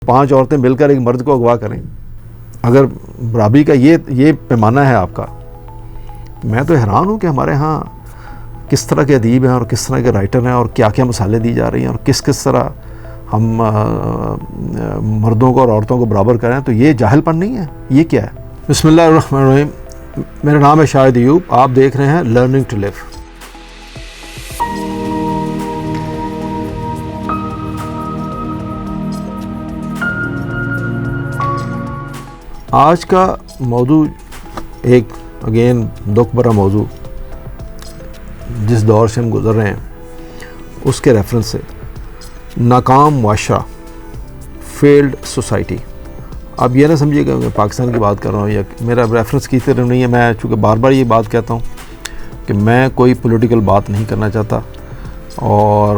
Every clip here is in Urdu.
5 عورتیں مل کر ایک مرد کو اغوا کریں، اگر برابری کا یہ پیمانہ ہے آپ کا، میں تو حیران ہوں کہ ہمارے ہاں کس طرح کے ادیب ہیں اور کس طرح کے رائٹر ہیں اور کیا کیا مسالے دی جا رہی ہیں اور کس طرح ہم مردوں کو اور عورتوں کو برابر کریں. تو یہ جاہل پن نہیں ہے، یہ کیا ہے؟ بسم اللہ الرحمن الرحیم. میرا نام ہے شاہد ایوب، آپ دیکھ رہے ہیں لرننگ ٹو لیو. آج کا موضوع ایک اگین دکھ بھرا موضوع جس دور سے ہم گزر رہے ہیں اس کے ریفرنس سے، ناکام معاشرہ، فیلڈ سوسائٹی. اب یہ نہ سمجھیے کہ میں پاکستان کی بات کر رہا ہوں یا میرا ریفرنس کی طرح نہیں ہے. میں چونکہ بار بار یہ بات کہتا ہوں کہ میں کوئی پولیٹیکل بات نہیں کرنا چاہتا اور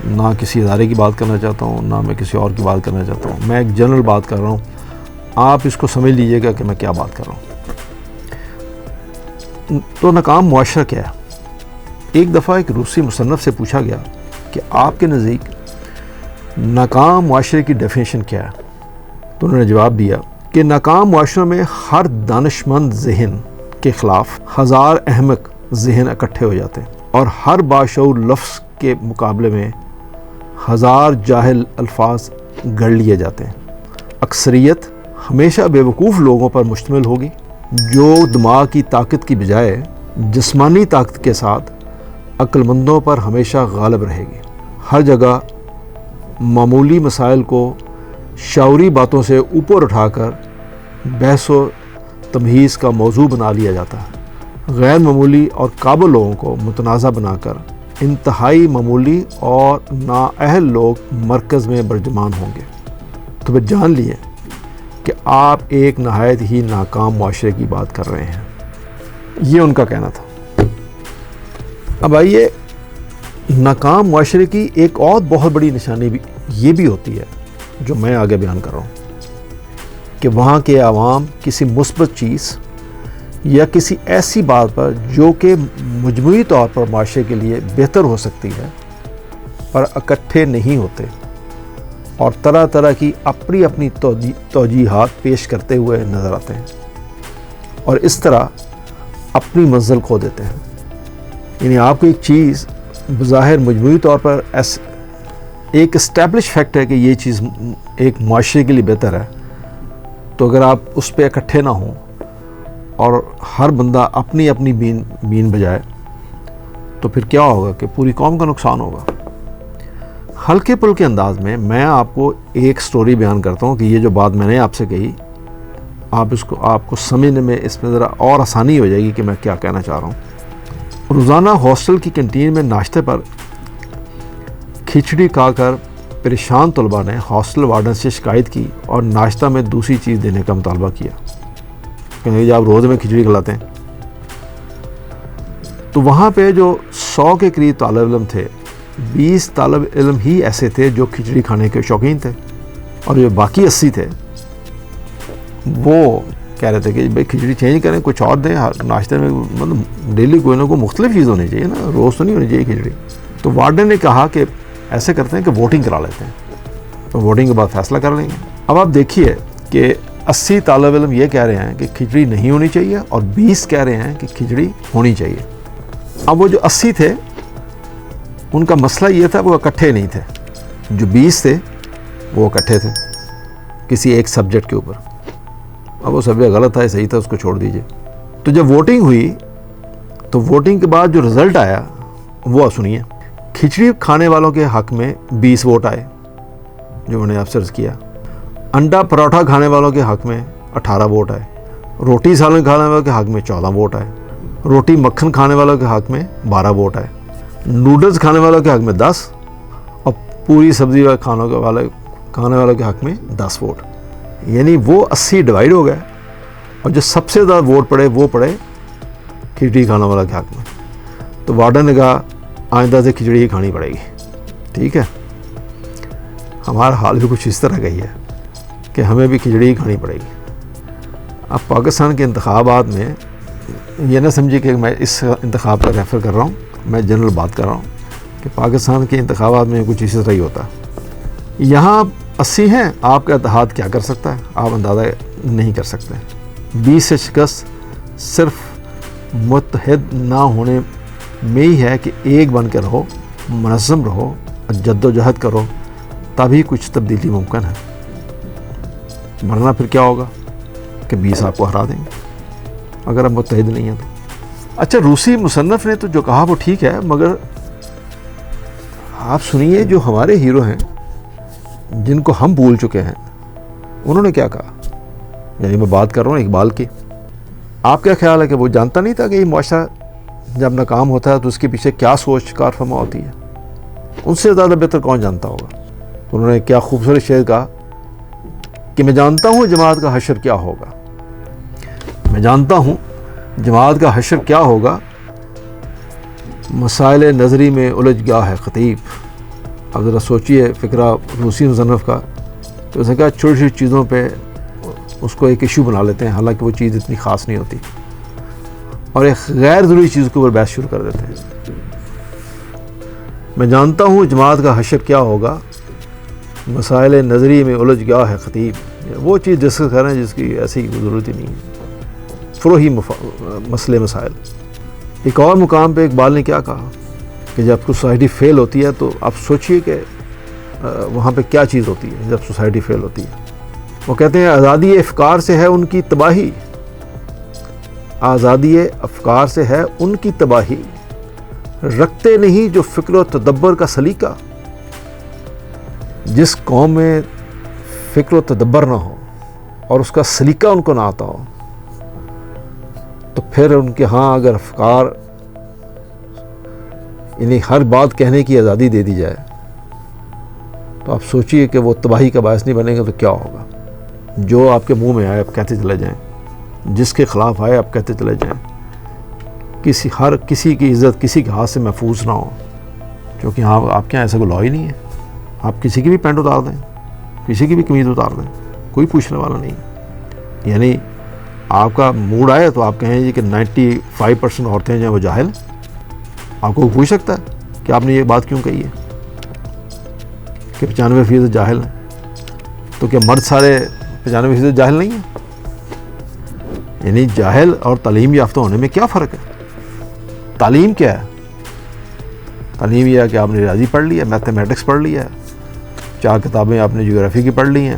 نہ کسی ادارے کی بات کرنا چاہتا ہوں، نہ میں کسی اور کی بات کرنا چاہتا ہوں. میں ایک جنرل بات کر رہا ہوں، آپ اس کو سمجھ لیجئے گا کہ میں کیا بات کر رہا ہوں. تو ناکام معاشرہ کیا ہے؟ ایک دفعہ ایک روسی مصنف سے پوچھا گیا کہ آپ کے نزدیک ناکام معاشرے کی ڈیفینیشن کیا ہے؟ تو انہوں نے جواب دیا کہ ناکام معاشرے میں ہر دانشمند ذہن کے خلاف 1000 احمق ذہن اکٹھے ہو جاتے ہیں اور ہر باشعور لفظ کے مقابلے میں 1000 جاہل الفاظ گڑھ لیے جاتے ہیں. اکثریت ہمیشہ بے وقوف لوگوں پر مشتمل ہوگی جو دماغ کی طاقت کی بجائے جسمانی طاقت کے ساتھ عقل مندوں پر ہمیشہ غالب رہے گی. ہر جگہ معمولی مسائل کو شعوری باتوں سے اوپر اٹھا کر بحث و تمہیز کا موضوع بنا لیا جاتا ہے. غیر معمولی اور قابل لوگوں کو متنازع بنا کر انتہائی معمولی اور نااہل لوگ مرکز میں برجمان ہوں گے. تو پھر جان لیے کہ آپ ایک نہایت ہی ناکام معاشرے کی بات کر رہے ہیں. یہ ان کا کہنا تھا. اب آئیے، ناکام معاشرے کی ایک اور بہت بڑی نشانی بھی یہ بھی ہوتی ہے جو میں آگے بیان کر رہا ہوں کہ وہاں کے عوام کسی مثبت چیز یا کسی ایسی بات پر جو کہ مجموعی طور پر معاشرے کے لیے بہتر ہو سکتی ہے پر اکٹھے نہیں ہوتے اور طرح طرح کی اپنی توجیہات پیش کرتے ہوئے نظر آتے ہیں اور اس طرح اپنی منزل کھو دیتے ہیں. یعنی آپ کو ایک چیز بظاہر مجموعی طور پر ایک اسٹیبلش فیکٹ ہے کہ یہ چیز ایک معاشرے کے لیے بہتر ہے، تو اگر آپ اس پہ اکٹھے نہ ہوں اور ہر بندہ اپنی بین بجائے تو پھر کیا ہوگا کہ پوری قوم کا نقصان ہوگا. ہلکے پھلکے انداز میں آپ کو ایک سٹوری بیان کرتا ہوں کہ یہ جو بات میں نے آپ سے کہی آپ کو سمجھنے میں اس میں ذرا اور آسانی ہو جائے گی کہ میں کیا کہنا چاہ رہا ہوں. روزانہ ہاسٹل کی کینٹین میں ناشتے پر کھچڑی کھا کر پریشان طلباء نے ہاسٹل وارڈن سے شکایت کی اور ناشتہ میں دوسری چیز دینے کا مطالبہ کیا کہ آپ روز میں کھچڑی کھلاتے ہیں. تو وہاں پہ جو 100 کے قریب طالب علم تھے، 20 طالب علم ہی ایسے تھے جو کھچڑی کھانے کے شوقین تھے اور جو باقی 80 تھے وہ کہہ رہے تھے کہ بھائی کھچڑی چینج کریں، کچھ اور دیں ناشتے میں. مطلب ڈیلی کوئی نہ کوئی مختلف چیز ہونی چاہیے نا، روز تو نہیں ہونی چاہیے کھچڑی. تو وارڈن نے کہا کہ ایسے کرتے ہیں کہ ووٹنگ کرا لیتے ہیں، تو ووٹنگ کے بعد فیصلہ کر لیں گے. اب آپ دیکھیے کہ 80 طالب علم یہ کہہ رہے ہیں کہ کھچڑی نہیں ہونی چاہیے اور 20 کہہ رہے ہیں کہ کھچڑی ہونی چاہیے. اب وہ جو 80 تھے ان کا مسئلہ یہ تھا وہ اکٹھے نہیں تھے، جو 20 تھے وہ اکٹھے تھے کسی ایک سبجیکٹ کے اوپر. اب وہ سبجیکٹ غلط تھا، صحیح تھا، اس کو چھوڑ دیجئے. تو جب ووٹنگ ہوئی تو ووٹنگ کے بعد جو رزلٹ آیا وہ سنیے. کھچڑی کھانے والوں کے حق میں 20 ووٹ آئے جو میں نے آپ سے عرض کیا. انڈا پراٹھا کھانے والوں کے حق میں 18 ووٹ آئے. روٹی سالن کھانے والوں کے حق میں 14 ووٹ آئے. روٹی مکھن کھانے والوں کے حق میں 12 ووٹ آئے. نوڈلز کھانے والوں کے حق میں 10 اور پوری سبزی کھانے والوں کے حق میں 10 ووٹ. یعنی وہ 80 ڈیوائڈ ہو گئے اور جو سب سے زیادہ ووٹ پڑے وہ پڑے کھچڑی کھانے والا کے حق میں. تو وارڈن نے کہا آئندہ سے کھچڑی ہی کھانی پڑے گی. ٹھیک ہے، ہمارا حال بھی کچھ اس طرح کا ہی ہے کہ ہمیں بھی کھچڑی ہی کھانی پڑے گی. اب پاکستان کے انتخابات میں یہ نہ سمجھے کہ میں اس انتخاب پر ریفر کر رہا ہوں، میں جنرل بات کر رہا ہوں کہ پاکستان کے انتخابات میں کچھ اسی طرح ہی ہوتا ہے. یہاں 80 ہیں، آپ کا اتحاد کیا کر سکتا ہے؟ آپ اندازہ نہیں کر سکتے۔ 20 سے شکست صرف متحد نہ ہونے میں ہی ہے کہ ایک بن کے رہو، منظم رہو اور جد و جہد کرو، تبھی کچھ تبدیلی ممکن ہے، ورنہ پھر کیا ہوگا کہ 20 آپ کو ہرا دیں گے اگر آپ متحد نہیں ہیں تو۔ اچھا، روسی مصنف نے تو جو کہا وہ ٹھیک ہے، مگر آپ سنیے جو ہمارے ہیرو ہیں جن کو ہم بھول چکے ہیں، انہوں نے کیا کہا۔ یعنی میں بات کر رہا ہوں اقبال کی۔ آپ کیا خیال ہے کہ وہ جانتا نہیں تھا کہ یہ معاشرہ جب ناکام ہوتا ہے تو اس کے پیچھے کیا سوچ کار فرما ہوتی ہے؟ ان سے زیادہ بہتر کون جانتا ہوگا۔ انہوں نے کیا خوبصورت شعر کہا کہ میں جانتا ہوں جماعت کا حشر کیا ہوگا، میں جانتا ہوں جماعت کا حشر کیا ہوگا، مسائل نظری میں الجھ گیا ہے خطیب۔ اب ذرا سوچئے فقرہ روسی مصنف کا، تو اس نے کہا چھوٹی چھوٹی چیزوں پہ اس کو ایک ایشو بنا لیتے ہیں، حالانکہ وہ چیز اتنی خاص نہیں ہوتی، اور ایک غیر ضروری چیز کے اوپر بحث شروع کر دیتے ہیں۔ میں جانتا ہوں جماعت کا حشر کیا ہوگا، مسائل نظری میں الجھ گیا ہے خطیب۔ وہ چیز ڈسکس کر رہے ہیں جس کی ایسی ضرورت ہی نہیں ہے، فروہی مسئلے مسائل۔ ایک اور مقام پہ اقبال نے کیا کہا کہ جب سوسائٹی فیل ہوتی ہے تو آپ سوچئے کہ وہاں پہ کیا چیز ہوتی ہے جب سوسائٹی فیل ہوتی ہے۔ وہ کہتے ہیں آزادی افکار سے ہے ان کی تباہی، آزادی افکار سے ہے ان کی تباہی، رکھتے نہیں جو فکر و تدبر کا سلیقہ۔ جس قوم میں فکر و تدبر نہ ہو اور اس کا سلیقہ ان کو نہ آتا ہو، تو پھر ان کے ہاں اگر افکار یعنی ہر بات کہنے کی آزادی دے دی جائے تو آپ سوچئے کہ وہ تباہی کا باعث نہیں بنے گا تو کیا ہوگا۔ جو آپ کے منہ میں آئے آپ کہتے چلے جائیں، جس کے خلاف آئے آپ کہتے چلے جائیں، ہر کسی کی عزت کسی کے ہاتھ سے محفوظ نہ ہو، کیونکہ آپ کے یہاں ایسا کوئی لا ہی نہیں ہے۔ آپ کسی کی بھی پینٹ اتار دیں، کسی کی بھی قمیض اتار دیں، کوئی پوچھنے والا نہیں ہے۔ یعنی آپ کا موڈ آئے تو آپ کہیں جی کہ 95% عورتیں جو ہیں وہ جاہل ہیں۔ آپ کو پوچھ سکتا ہے کہ آپ نے یہ بات کیوں کہی ہے کہ 95% جاہل ہیں، تو کیا مرد سارے 95% جاہل نہیں ہیں؟ یعنی جاہل اور تعلیم یافتہ ہونے میں کیا فرق ہے؟ تعلیم کیا ہے؟ تعلیم یہ ہے کہ آپ نے ریاضی پڑھ لی ہے، میتھمیٹکس پڑھ لی ہے، 4 کتابیں آپ نے جغرافی کی پڑھ لی ہیں،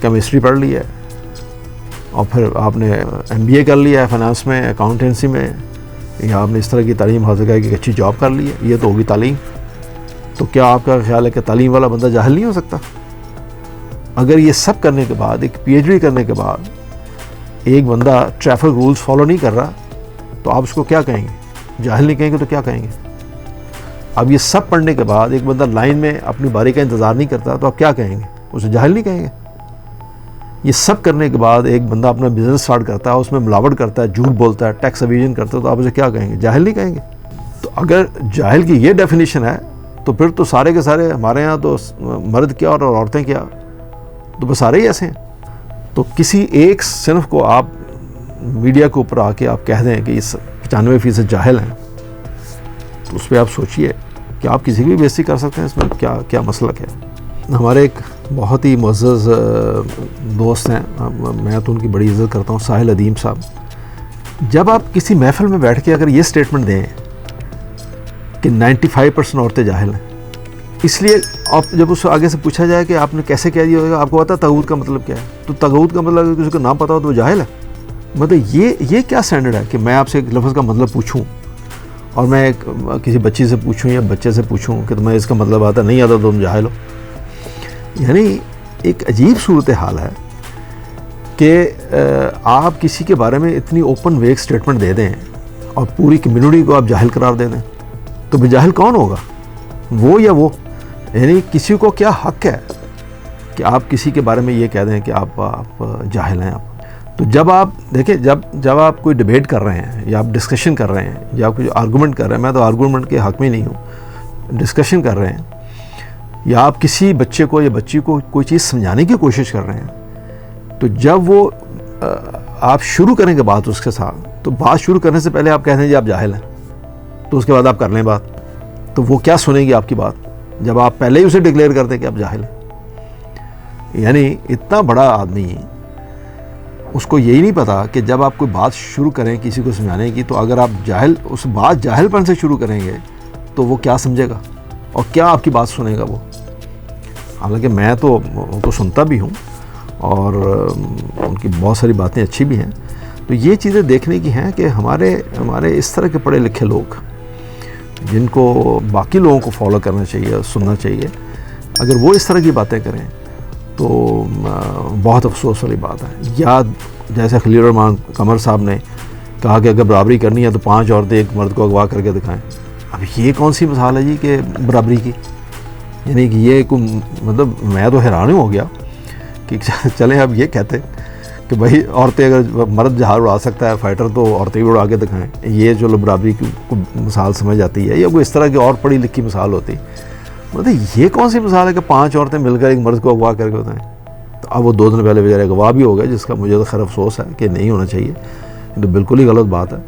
کیمسٹری پڑھ لی ہے، اور پھر آپ نے MBA کر لیا ہے فائنانس میں، اکاؤنٹنسی میں، یا آپ نے اس طرح کی تعلیم حاصل کر کے ایک اچھی جاب کر لی ہے، یہ تو ہوگی تعلیم۔ تو کیا آپ کا خیال ہے کہ تعلیم والا بندہ جاہل نہیں ہو سکتا؟ اگر یہ سب کرنے کے بعد، ایک PhD کرنے کے بعد ایک بندہ ٹریفک رولز فالو نہیں کر رہا تو آپ اس کو کیا کہیں گے؟ جاہل نہیں کہیں گے تو کیا کہیں گے؟ اب یہ سب پڑھنے کے بعد ایک بندہ لائن میں اپنی باری کا انتظار نہیں کرتا تو آپ کیا کہیں گے؟ اسے جاہل نہیں کہیں گے؟ یہ سب کرنے کے بعد ایک بندہ اپنا بزنس سٹارٹ کرتا ہے، اس میں ملاوٹ کرتا ہے، جھوٹ بولتا ہے، ٹیکس ایویژن کرتا ہے، تو آپ اسے کیا کہیں گے؟ جاہل نہیں کہیں گے؟ تو اگر جاہل کی یہ ڈیفینیشن ہے تو پھر تو سارے کے سارے ہمارے ہاں تو مرد کیا اور عورتیں کیا، تو بس سارے ہی ایسے ہیں۔ تو کسی ایک صنف کو آپ میڈیا کے اوپر آ کے آپ کہہ دیں کہ یہ 95% جاہل ہیں، تو اس پہ آپ سوچئے کہ آپ کسی کی بھی بےعزتی کر سکتے ہیں، اس میں کیا مسلک ہے۔ ہمارے ایک بہت ہی معزز دوست ہیں، میں تو ان کی بڑی عزت کرتا ہوں، ساحل ادیم صاحب۔ جب آپ کسی محفل میں بیٹھ کے اگر یہ سٹیٹمنٹ دیں کہ 95% عورتیں جاہل ہیں، اس لیے آپ جب اس سے آگے سے پوچھا جائے کہ آپ نے کیسے کہہ دیا ہوگا، آپ کو پتا ہے تغوت کا مطلب کیا ہے، تو تغوت کا مطلب اگر کسی کو نہ پتا ہو تو وہ جاہل ہے۔ مطلب یہ کیا سٹینڈرڈ ہے کہ میں آپ سے ایک لفظ کا مطلب پوچھوں اور میں کسی بچی سے پوچھوں یا بچے سے پوچھوں کہ تمہیں اس کا مطلب آتا نہیں آتا تو تم جاہل ہو۔ یعنی ایک عجیب صورتحال ہے کہ آپ کسی کے بارے میں اتنی اوپن ویک سٹیٹمنٹ دے دیں اور پوری کمیونٹی کو آپ جاہل قرار دے دیں، تو بھی جاہل کون ہوگا، وہ یا وہ؟ یعنی کسی کو کیا حق ہے کہ آپ کسی کے بارے میں یہ کہہ دیں کہ آپ جاہل ہیں۔ آپ تو جب آپ دیکھیں، جب آپ کوئی ڈیبیٹ کر رہے ہیں یا آپ ڈسکشن کر رہے ہیں یا آپ کوئی آرگومنٹ کر رہے ہیں، میں تو آرگومنٹ کے حق میں نہیں ہوں، ڈسکشن کر رہے ہیں، یا آپ کسی بچے کو یا بچی کو کوئی چیز سمجھانے کی کوشش کر رہے ہیں، تو جب وہ آپ شروع کریں گے بات اس کے ساتھ، تو بات شروع کرنے سے پہلے آپ کہتے ہیں جی آپ جاہل ہیں، تو اس کے بعد آپ کر لیں بات، تو وہ کیا سنے گی آپ کی بات جب آپ پہلے ہی اسے ڈکلیئر کر دیں کہ آپ جاہل ہیں؟ یعنی اتنا بڑا آدمی اس کو یہی نہیں پتا کہ جب آپ کوئی بات شروع کریں کسی کو سمجھانے کی تو اگر آپ اس بات جاہل پن سے شروع کریں گے تو وہ کیا سمجھے گا اور کیا آپ کی بات سنے گا وہ. حالانکہ میں تو سنتا بھی ہوں اور ان کی بہت ساری باتیں اچھی بھی ہیں. تو یہ چیزیں دیکھنے کی ہیں کہ ہمارے اس طرح کے پڑھے لکھے لوگ جن کو باقی لوگوں کو فالو کرنا چاہیے سننا چاہیے اگر وہ اس طرح کی باتیں کریں تو بہت افسوس والی بات ہے. یا جیسے خلیل الرحمان قمر صاحب نے کہا کہ اگر برابری کرنی ہے تو 5 عورتیں ایک مرد کو اغوا کر کے دکھائیں. اب یہ کون سی مثال ہے جی کہ برابری کی؟ یعنی کہ یہ مطلب میں تو حیران ہو گیا کہ چلیں اب یہ کہتے کہ بھائی عورتیں اگر مرد جہاز اڑا سکتا ہے فائٹر تو عورتیں بھی اڑا کے دکھائیں. یہ جو برابری کی مثال سمجھ جاتی ہے یا کوئی اس طرح کی اور پڑھی لکھی مثال ہوتی. مطلب یہ کون سی مثال ہے کہ 5 عورتیں مل کر ایک مرد کو اغوا کر کے بتائیں. تو اب وہ 2 دن پہلے بیچارے اغوا بھی ہو گئے جس کا مجھے تو خیر افسوس ہے کہ نہیں ہونا چاہیے. یہ تو بالکل ہی غلط بات ہے,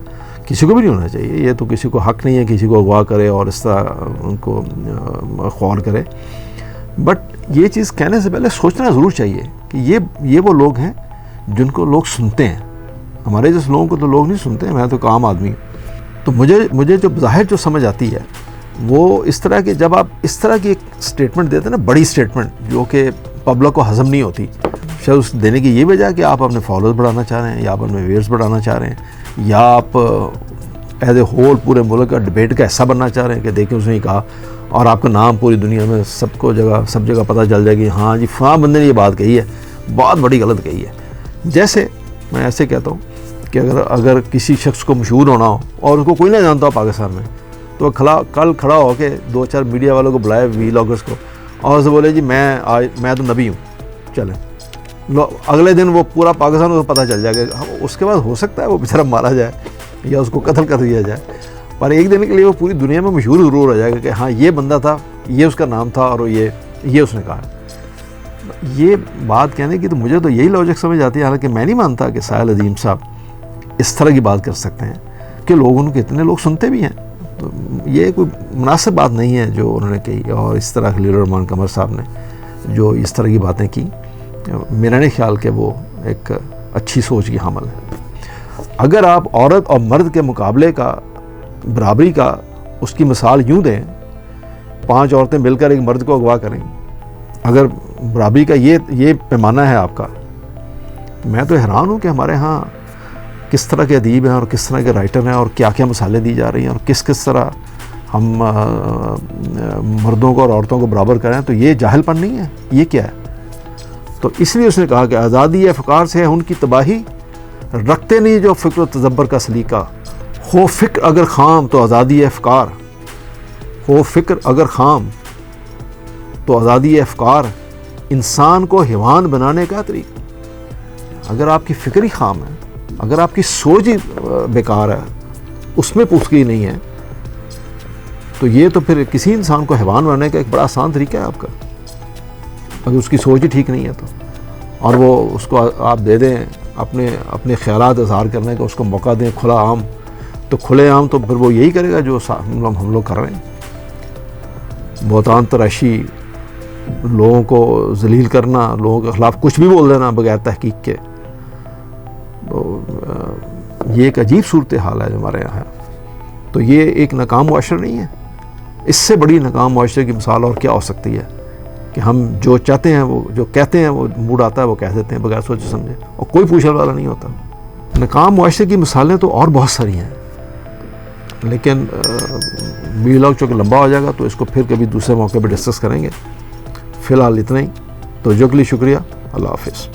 کسی کو بھی نہیں ہونا چاہیے. یہ تو کسی کو حق نہیں ہے کسی کو اغوا کرے اور اس طرح ان کو خوار کرے. بٹ یہ چیز کہنے سے پہلے سوچنا ضرور چاہیے کہ یہ وہ لوگ ہیں جن کو لوگ سنتے ہیں. ہمارے جس لوگوں کو تو لوگ نہیں سنتے, میں تو ایک عام آدمی ہوں. تو مجھے جو ظاہر جو سمجھ آتی ہے وہ اس طرح کہ جب آپ اس طرح کی ایک سٹیٹمنٹ دیتے ہیں نا, بڑی سٹیٹمنٹ جو کہ پبلک کو ہضم نہیں ہوتی, شاید اس دینے کی یہ وجہ کہ آپ اپنے فالوورز بڑھانا چاہ رہے ہیں یا آپ اپنے ویئرز بڑھانا چاہ رہے ہیں یا آپ ایز اے ہول پورے ملک کا ڈبیٹ کا حصہ بننا چاہ رہے ہیں کہ دیکھیں اس نے ہی کہا اور آپ کا نام پوری دنیا میں سب جگہ پتہ چل جائے گی ہاں جی فلاں بندے نے یہ بات کہی ہے, بہت بڑی غلط کہی ہے. جیسے میں ایسے کہتا ہوں کہ اگر کسی شخص کو مشہور ہونا ہو اور اس کو کوئی نہ جانتا ہو پاکستان میں تو کل کھڑا ہو کے 2-4 میڈیا والوں کو بلائے ولاگرز کو اور اسے بولے جی میں تو نبی ہوں, چلیں اگلے دن وہ پورا پاکستان کو پتہ چل جائے گا. اس کے بعد ہو سکتا ہے وہ بیچارہ مارا جائے یا اس کو قتل کر دیا جائے, پر ایک دن کے لیے وہ پوری دنیا میں مشہور ضرور ہو جائے گا کہ ہاں یہ بندہ تھا, یہ اس کا نام تھا اور یہ اس نے کہا. یہ بات کہنے کی تو مجھے تو یہی لاجک سمجھ آتی ہے. حالانکہ میں نہیں مانتا کہ ساحل عظیم صاحب اس طرح کی بات کر سکتے ہیں کہ لوگ ان کے اتنے لوگ سنتے بھی ہیں. تو یہ کوئی مناسب بات نہیں ہے جو انہوں نے کہی. اور اس طرح خلیل الرحمان قمر صاحب نے جو اس طرح کی باتیں کی, میرا نہیں خیال کہ وہ ایک اچھی سوچ کی حامل ہے. اگر آپ عورت اور مرد کے مقابلے کا برابری کا اس کی مثال یوں دیں, 5 عورتیں مل کر ایک مرد کو اغوا کریں, اگر برابری کا یہ پیمانہ ہے آپ کا, میں تو حیران ہوں کہ ہمارے ہاں کس طرح کے ادیب ہیں اور کس طرح کے رائٹر ہیں اور کیا کیا مثالیں دی جا رہی ہیں اور کس طرح ہم مردوں کو اور عورتوں کو برابر کریں. تو یہ جاہل پن نہیں ہے, یہ کیا ہے؟ تو اس لیے اس نے کہا کہ آزادی افکار سے ہے ان کی تباہی, رکھتے نہیں جو فکر و تدبر کا سلیقہ. ہو فکر اگر خام تو آزادی افکار, ہو فکر اگر خام تو آزادی افکار, انسان کو حیوان بنانے کا طریقہ. اگر آپ کی فکر ہی خام ہے, اگر آپ کی سوچ ہی بیکار ہے, اس میں پختگی نہیں ہے, تو یہ تو پھر کسی انسان کو حیوان بنانے کا ایک بڑا آسان طریقہ ہے آپ کا, اگر اس کی سوچ ہی ٹھیک نہیں ہے تو. اور وہ اس کو آپ دے دیں اپنے خیالات اظہار کرنے کا اس کو موقع دیں کھلا عام, تو کھلے عام تو پھر وہ یہی کرے گا جو ہم لوگ کر رہے ہیں. بہتان تراشی, لوگوں کو ذلیل کرنا, لوگوں کے خلاف کچھ بھی بول دینا بغیر تحقیق کے. تو یہ ایک عجیب صورتحال ہے جو ہمارے یہاں ہے. تو یہ ایک ناکام معاشرہ نہیں ہے. اس سے بڑی ناکام معاشرے کی مثال اور کیا ہو سکتی ہے کہ ہم جو چاہتے ہیں وہ جو کہتے ہیں وہ موڈ آتا ہے وہ کہہ دیتے ہیں بغیر سوچے سمجھے, اور کوئی پوچھنے والا نہیں ہوتا. ناکام معاشرے کی مثالیں تو اور بہت ساری ہیں, لیکن ویلاگ چونکہ لمبا ہو جائے گا تو اس کو پھر کبھی دوسرے موقع پہ ڈسکس کریں گے. فی الحال اتنا ہی. توجہ کے لیے شکریہ. اللہ حافظ.